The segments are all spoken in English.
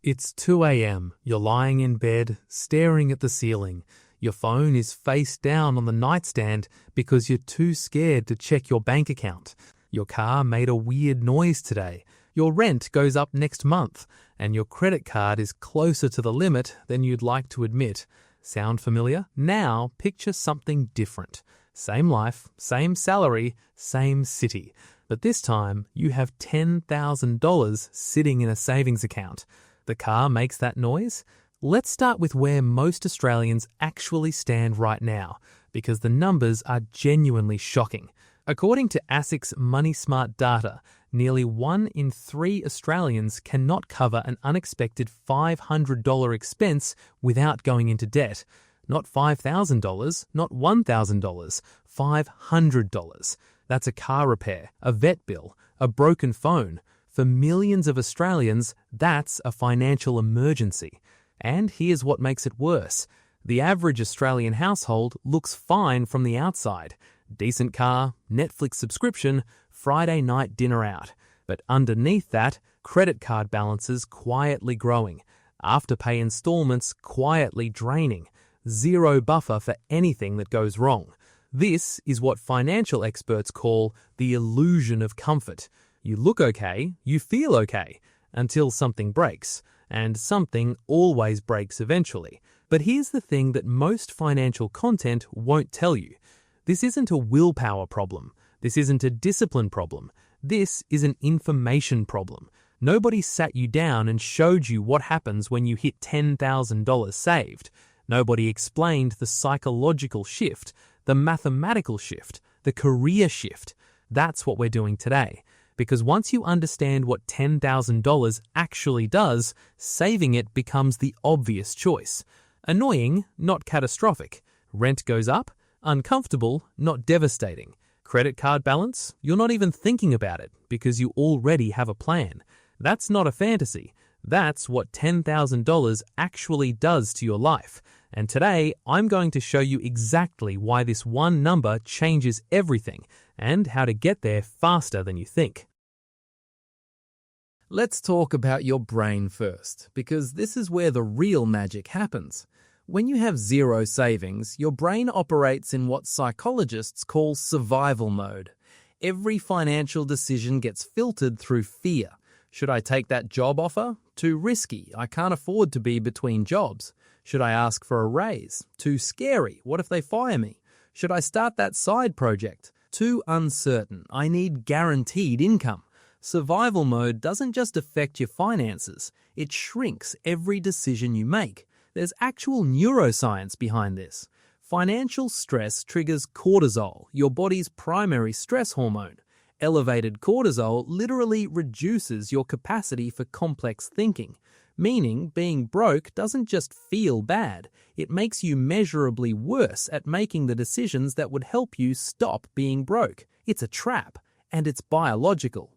It's 2 a.m. You're lying in bed, staring at the ceiling. Your phone is face down on the nightstand because you're too scared to check your bank account. Your car made a weird noise today. Your rent goes up next month, and your credit card is closer to the limit than you'd like to admit. Sound familiar? Now picture something different. Same life, same salary, same city. But this time, you have $10,000 sitting in a savings account. The car makes that noise? Let's start with where most Australians actually stand right now, because the numbers are genuinely shocking. According to ASIC's Money Smart data, nearly 1 in 3 Australians cannot cover an unexpected $500 expense without going into debt. Not $5,000, not $1,000, $500. That's a car repair, a vet bill, a broken phone. For millions of Australians, that's a financial emergency. And here's what makes it worse. The average Australian household looks fine from the outside. Decent car, Netflix subscription, Friday night dinner out. But underneath that, credit card balances quietly growing. Afterpay installments quietly draining. Zero buffer for anything that goes wrong. This is what financial experts call the illusion of comfort. You look okay, you feel okay, until something breaks. And something always breaks eventually. But here's the thing that most financial content won't tell you. This isn't a willpower problem. This isn't a discipline problem. This is an information problem. Nobody sat you down and showed you what happens when you hit $10,000 saved. Nobody explained the psychological shift, the mathematical shift, the career shift. That's what we're doing today. Because once you understand what $10,000 actually does, saving it becomes the obvious choice. Annoying, not catastrophic. Rent goes up, uncomfortable, not devastating. Credit card balance, you're not even thinking about it because you already have a plan. That's not a fantasy. That's what $10,000 actually does to your life. And today, I'm going to show you exactly why this one number changes everything and how to get there faster than you think. Let's talk about your brain first, because this is where the real magic happens. When you have zero savings, your brain operates in what psychologists call survival mode. Every financial decision gets filtered through fear. Should I take that job offer? Too risky. I can't afford to be between jobs. Should I ask for a raise? Too scary. What if they fire me? Should I start that side project? Too uncertain. I need guaranteed income. Survival mode doesn't just affect your finances. It shrinks every decision you make. There's actual neuroscience behind this. Financial stress triggers cortisol, your body's primary stress hormone. Elevated cortisol literally reduces your capacity for complex thinking, meaning being broke doesn't just feel bad, it makes you measurably worse at making the decisions that would help you stop being broke. It's a trap, and it's biological.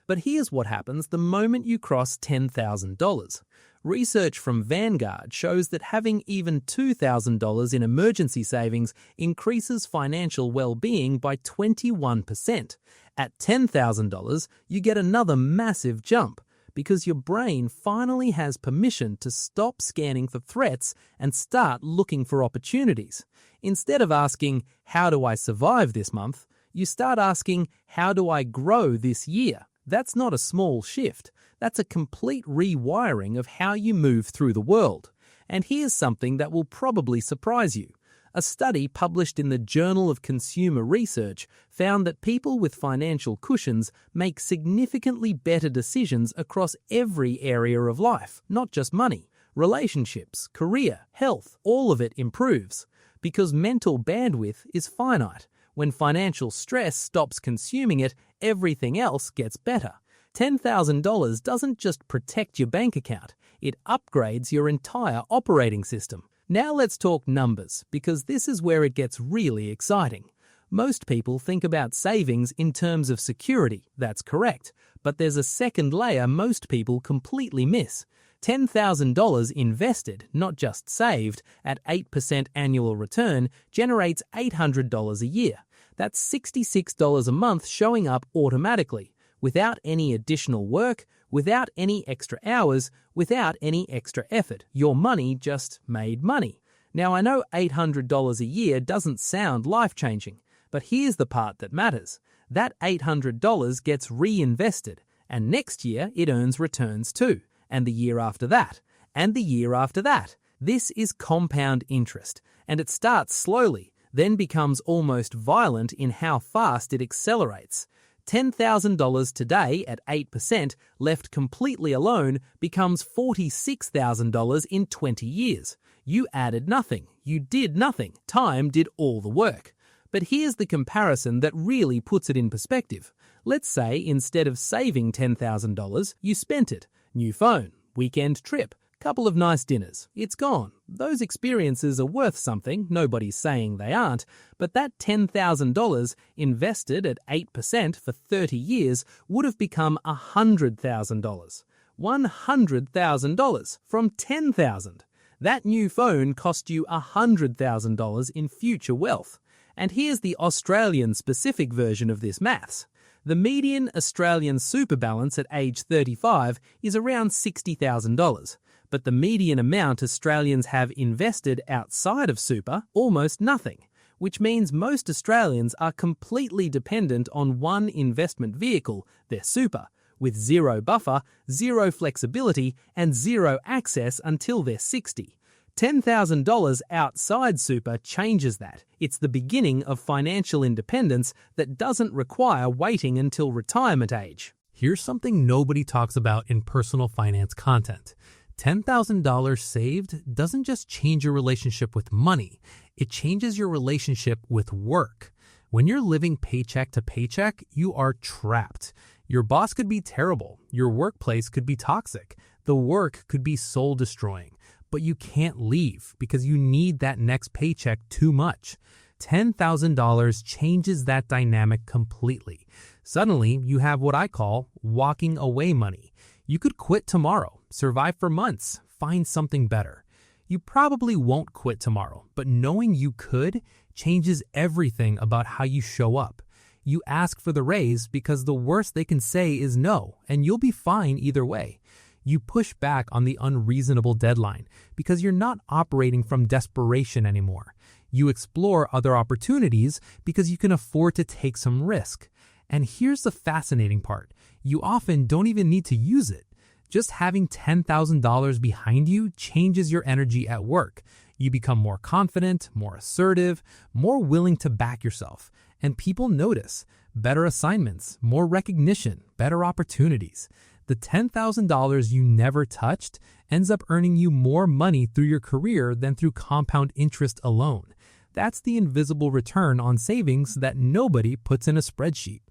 But here's what happens the moment you cross $10,000. Research from Vanguard shows that having even $2,000 in emergency savings increases financial well-being by 21%. At $10,000, you get another massive jump because your brain finally has permission to stop scanning for threats and start looking for opportunities. Instead of asking, "How do I survive this month?" you start asking, "How do I grow this year?" That's not a small shift. That's a complete rewiring of how you move through the world. And here's something that will probably surprise you. A study published in the Journal of Consumer Research found that people with financial cushions make significantly better decisions across every area of life, not just money. Relationships, career, health, all of it improves. Because mental bandwidth is finite. When financial stress stops consuming it, everything else gets better. $10,000 doesn't just protect your bank account, it upgrades your entire operating system. Now let's talk numbers, because this is where it gets really exciting. Most people think about savings in terms of security, that's correct, but there's a second layer most people completely miss. $10,000 invested, not just saved, at 8% annual return generates $800 a year. That's $66 a month showing up automatically, without any additional work, without any extra hours, without any extra effort. Your money just made money. Now, I know $800 a year doesn't sound life-changing, but here's the part that matters. That $800 gets reinvested, and next year it earns returns too, and the year after that, and the year after that. This is compound interest, and it starts slowly, then becomes almost violent in how fast it accelerates. $10,000 today at 8%, left completely alone, becomes $46,000 in 20 years. You added nothing. You did nothing. Time did all the work. But here's the comparison that really puts it in perspective. Let's say instead of saving $10,000, you spent it. New phone, weekend trip, couple of nice dinners. It's gone. Those experiences are worth something, nobody's saying they aren't, but that $10,000 invested at 8% for 30 years would have become $100,000. $100,000 from $10,000. That new phone cost you $100,000 in future wealth. And here's the Australian-specific version of this maths. The median Australian super balance at age 35 is around $60,000. But the median amount Australians have invested outside of super, almost nothing, which means most Australians are completely dependent on one investment vehicle, their super, with zero buffer, zero flexibility, and zero access until they're 60. $10,000 outside super changes that. It's the beginning of financial independence that doesn't require waiting until retirement age. Here's something nobody talks about in personal finance content. $10,000 saved doesn't just change your relationship with money, it changes your relationship with work. When you're living paycheck to paycheck, you are trapped. Your boss could be terrible, your workplace could be toxic, the work could be soul-destroying, but you can't leave because you need that next paycheck too much. $10,000 changes that dynamic completely. Suddenly, you have what I call walking away money. You could quit tomorrow, survive for months, find something better. You probably won't quit tomorrow, but knowing you could changes everything about how you show up. You ask for the raise because the worst they can say is no, and you'll be fine either way. You push back on the unreasonable deadline because you're not operating from desperation anymore. You explore other opportunities because you can afford to take some risk. And here's the fascinating part. You often don't even need to use it. Just having $10,000 behind you changes your energy at work. You become more confident, more assertive, more willing to back yourself. And people notice. Better assignments, more recognition, better opportunities. The $10,000 you never touched ends up earning you more money through your career than through compound interest alone. That's the invisible return on savings that nobody puts in a spreadsheet.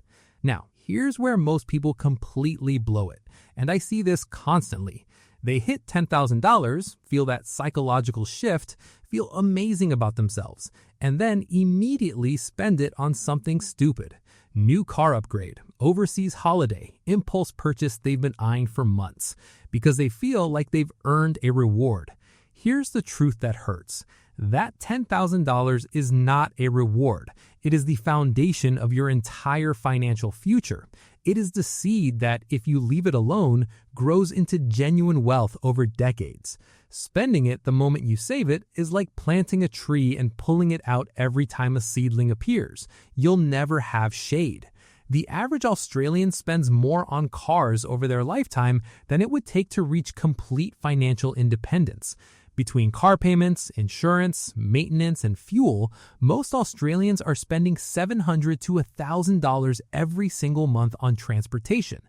Now, here's where most people completely blow it, and I see this constantly. They hit $10,000, feel that psychological shift, feel amazing about themselves, and then immediately spend it on something stupid. New car upgrade, overseas holiday, impulse purchase they've been eyeing for months, because they feel like they've earned a reward. Here's the truth that hurts. That $10,000 is not a reward. It is the foundation of your entire financial future. It is the seed that, if you leave it alone, grows into genuine wealth over decades. Spending it the moment you save it is like planting a tree and pulling it out every time a seedling appears. You'll never have shade. The average Australian spends more on cars over their lifetime than it would take to reach complete financial independence. Between car payments, insurance, maintenance, and fuel, most Australians are spending $700 to $1,000 every single month on transportation.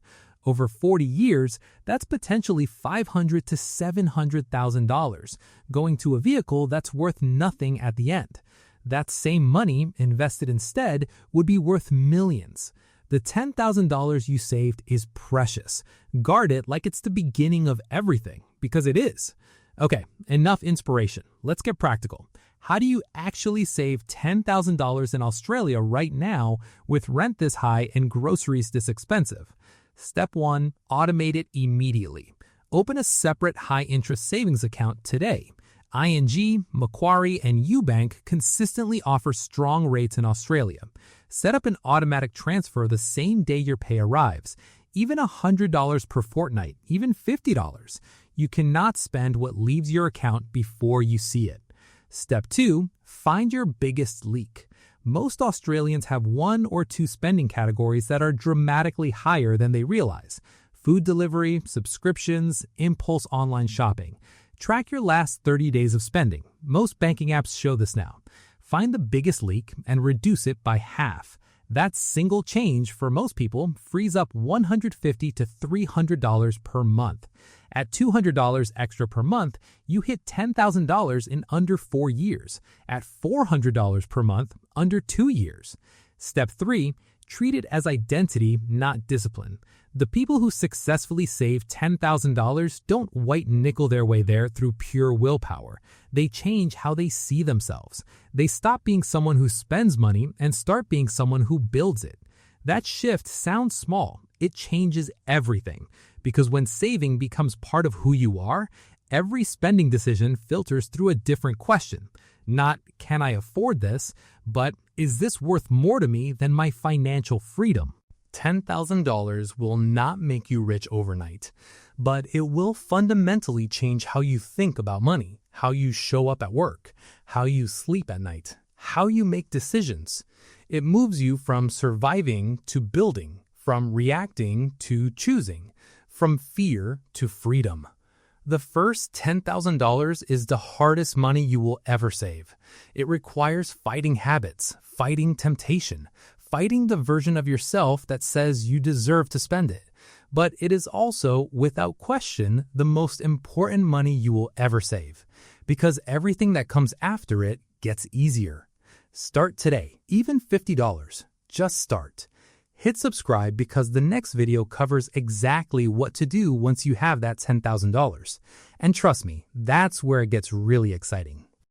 Over 40 years, that's potentially $500,000 to $700,000, going to a vehicle that's worth nothing at the end. That same money invested instead would be worth millions. The $10,000 you saved is precious. Guard it like it's the beginning of everything, because it is. Okay, enough inspiration. Let's get practical. How do you actually save $10,000 in Australia right now with rent this high and groceries this expensive? Step 1, automate it immediately. Open a separate high-interest savings account today. ING, Macquarie, and UBank consistently offer strong rates in Australia. Set up an automatic transfer the same day your pay arrives. even $100 per fortnight, even $50. You cannot spend what leaves your account before you see it. Step 2, find your biggest leak. Most Australians have one or two spending categories that are dramatically higher than they realize. Food delivery, subscriptions, impulse online shopping. Track your last 30 days of spending. Most banking apps show this now. Find the biggest leak and reduce it by half. That single change for most people frees up $150 to $300 per month. At $200 extra per month, you hit $10,000 in under 4 years. At $400 per month, under 2 years. Step 3, treat it as identity, not discipline. The people who successfully save $10,000 don't white nickel their way there through pure willpower. They change how they see themselves. They stop being someone who spends money and start being someone who builds it. That shift sounds small. It changes everything. Because when saving becomes part of who you are, every spending decision filters through a different question. Not, can I afford this? But, is this worth more to me than my financial freedom? $10,000 will not make you rich overnight, but it will fundamentally change how you think about money, how you show up at work, how you sleep at night, how you make decisions. It moves you from surviving to building, from reacting to choosing, from fear to freedom. The first $10,000 is the hardest money you will ever save. It requires fighting habits, fighting temptation, fighting the version of yourself that says you deserve to spend it. But it is also, without question, the most important money you will ever save, because everything that comes after it gets easier. Start today, even $50. Just start. Hit subscribe because the next video covers exactly what to do once you have that $10,000. And trust me, that's where it gets really exciting.